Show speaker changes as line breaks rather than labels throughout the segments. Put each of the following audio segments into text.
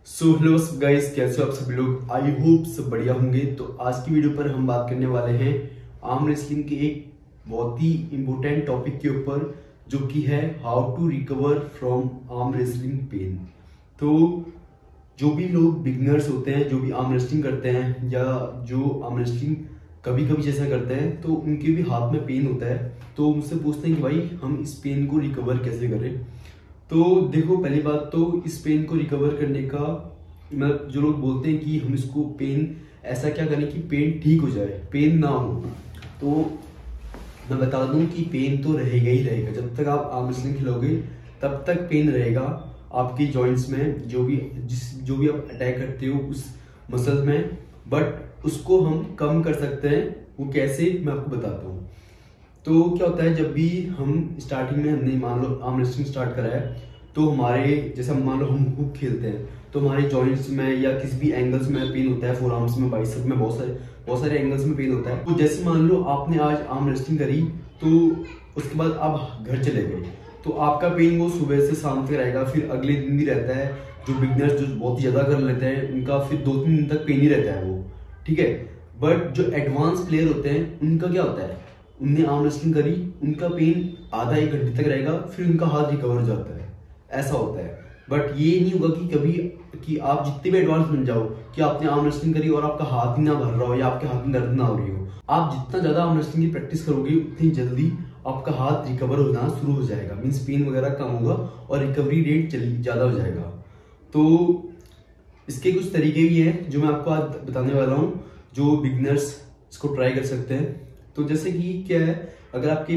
So hello guys, कैसे हो आप सभी लोग। आई होप सब बढ़िया होंगे। तो आज की वीडियो पर हम बात करने वाले हैं आर्म रेसलिंग के एक बहुत ही इम्पोर्टेंट टॉपिक के ऊपर, जो कि है how to recover from arm wrestling pain. तो जो भी लोग बिगनर्स होते हैं, जो भी आर्म रेसलिंग करते हैं या जो आर्म रेसलिंग कभी कभी जैसा करते हैं, तो उनके भी हाथ में पेन होता है। तो मुझसे पूछते हैं कि भाई हम इस पेन को रिकवर कैसे करें। तो देखो, पहली बात तो इस पेन को रिकवर करने का मतलब जो लोग बोलते हैं कि हम इसको पेन ऐसा क्या करें कि पेन ठीक हो जाए, पेन ना हो। तो मैं बता दूं कि पेन तो रहेगा ही रहेगा। जब तक आप आर्म रेसलिंग खेलोगे तब तक पेन रहेगा आपकी जॉइंट्स में, जो भी आप अटैक करते हो उस मसल में। बट उसको हम कम कर सकते हैं। वो कैसे, मैं आपको बताता हूँ। तो क्या होता है, जब भी हम स्टार्टिंग में हमने मान लो आर्म रेसलिंग स्टार्ट करा है, तो हमारे जैसे मान लो हम हुक खेलते हैं, तो हमारे जॉइंट्स में या किसी भी एंगल्स में पेन होता है, फोर आर्म्स में, बाइसेप में, बहुत सारे एंगल्स में पेन होता है। तो जैसे मान लो आपने आज आर्म रेसलिंग करी, तो उसके बाद आप घर चले गए, तो आपका पेन वो सुबह से शाम तक रहेगा, फिर अगले दिन भी रहता है। जो बिगनर्स जो बहुत ही ज्यादा कर लेते हैं, उनका फिर 2-3 दिन तक पेन ही रहता है वो, ठीक है। बट जो एडवांस प्लेयर होते हैं, उनका क्या होता है, उनने आर्म रेसलिंग करी, उनका पेन आधा 1 घंटे तक रहेगा, फिर उनका हाथ रिकवर हो जाता है। ऐसा होता है। बट ये नहीं होगा कि कभी कि आप जितने भी एडवांस बन जाओ कि आपने आर्म रेसलिंग करी और आपका हाथ ही ना भर रहा हो या आपके हाथ में दर्द ना हो रही हो। आप जितना ज्यादा आर्म रेसलिंग की प्रैक्टिस करोगे, उतनी जल्दी आपका हाथ रिकवर होना शुरू हो जाएगा। मीन्स पेन वगैरह कम होगा और रिकवरी रेट ज्यादा हो जाएगा। तो इसके कुछ तरीके भी हैं जो मैं आपको आज बताने वाला हूँ, जो बिगनर्स इसको ट्राई कर सकते हैं। तो जैसे कि क्या है, अगर आपके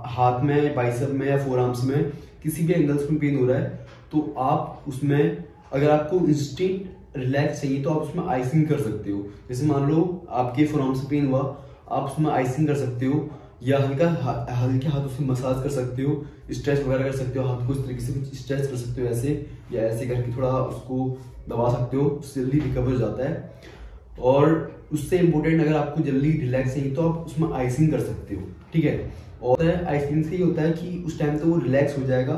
हाथ में, बाइसेप में या फोर आर्म्स में किसी भी एंगल्स में पेन हो रहा है, तो आप उसमें अगर आपको इंस्टेंट रिलैक्स चाहिए तो आप उसमें आइसिंग कर सकते हो। जैसे मान लो आपके फोर आर्म्स में पेन हुआ, आप उसमें आइसिंग कर सकते हो, या हल्के हाथ उसमें मसाज कर सकते हो, स्ट्रेच वगैरह कर सकते हो। हाथ को इस तरीके से कुछ स्ट्रेच कर सकते हो, ऐसे या ऐसे करके थोड़ा उसको दबा सकते हो, जल्दी रिकवर हो जाता है। और उससे इम्पोर्टेंट, अगर आपको जल्दी रिलैक्स चाहिए तो आप उसमें आइसिंग कर सकते हो, ठीक है। और आइसिंग से ये होता है कि उस टाइम तो वो रिलैक्स हो जाएगा,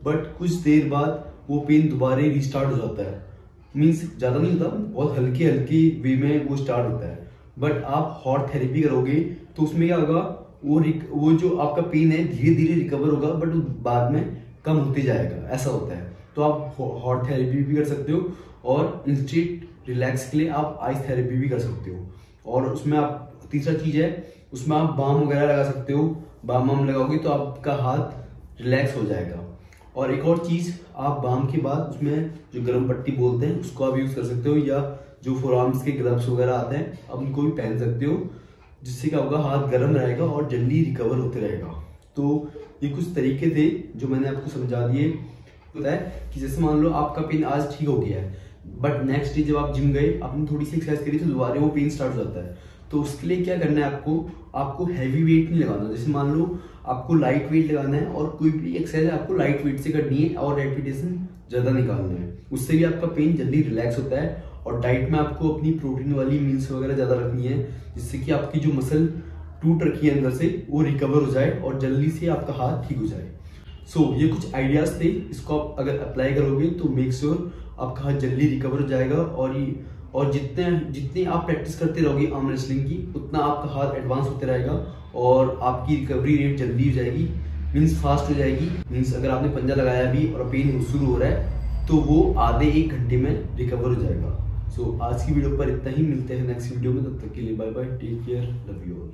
बट कुछ देर बाद वो पेन दोबारा रिस्टार्ट हो जाता है। मीन्स ज्यादा नहीं होता, बहुत हल्के हल्के वे में वो स्टार्ट होता है। बट आप हॉट थेरेपी करोगे तो उसमें क्या होगा, वो जो आपका पेन है धीरे धीरे रिकवर होगा, बट बाद में कम होते जाएगा, ऐसा होता है। तो आप हॉट थेरेपी भी कर सकते हो, और इंस्टेंट रिलैक्स के लिए आप आइस थेरेपी भी कर सकते हो। और उसमें आप तीसरा चीज है, उसमें आप बाम वगैरह लगा सकते हो। बाम लगाओगे तो आपका हाथ रिलैक्स हो जाएगा। और एक और चीज, आप बाम के बाद उसमें जो गर्म पट्टी बोलते हैं उसको आप यूज कर सकते हो, या जो फोर आर्म्स के ग्लव्स वगैरह आते हैं आप उनको भी पहन सकते हो, जिससे क्या होगा, हाथ गर्म रहेगा और जल्दी रिकवर होते रहेगा। तो ये कुछ तरीके थे जो मैंने आपको समझा दिए। होता है कि जैसे मान लो आपका पेन आज ठीक हो गया है, बट नेक्स्ट डे जब आप जिम गए, आपने थोड़ी सी एक्सरसाइज करी, तो दोबारा वो पेन स्टार्ट हो जाता है। तो उसके लिए क्या करना है, आपको हैवी वेट नहीं लगाना। जैसे मान लो आपको लाइट वेट लगाना है, और कोई भी एक्सरसाइज आपको लाइट वेट से करनी है और रेपिटेशन ज्यादा निकालना है। उससे भी आपका पेन जल्दी रिलैक्स होता है। और डाइट में आपको अपनी प्रोटीन वाली मील्स वगैरह ज्यादा रखनी है, जिससे कि आपकी जो मसल टूट रखी है अंदर से, वो रिकवर हो जाए और जल्दी से आपका हाथ ठीक हो जाए। ये कुछ आइडियाज थे। इसको आप अगर अप्लाई करोगे तो मेक श्योर आपका हाथ जल्दी रिकवर हो जाएगा। और जितने आप प्रैक्टिस करते रहोगे आर्म रेसलिंग की, उतना आपका हाथ एडवांस होते रहेगा और आपकी रिकवरी रेट जल्दी हो जाएगी, मीन्स फास्ट हो जाएगी। मीन्स अगर आपने पंजा लगाया भी और पेन शुरू हो रहा है, तो वो आधे 1 घंटे में रिकवर हो जाएगा। आज की वीडियो पर इतना ही। मिलते हैं नेक्स्ट वीडियो में, तब तक के लिए bye bye, take care, love you all.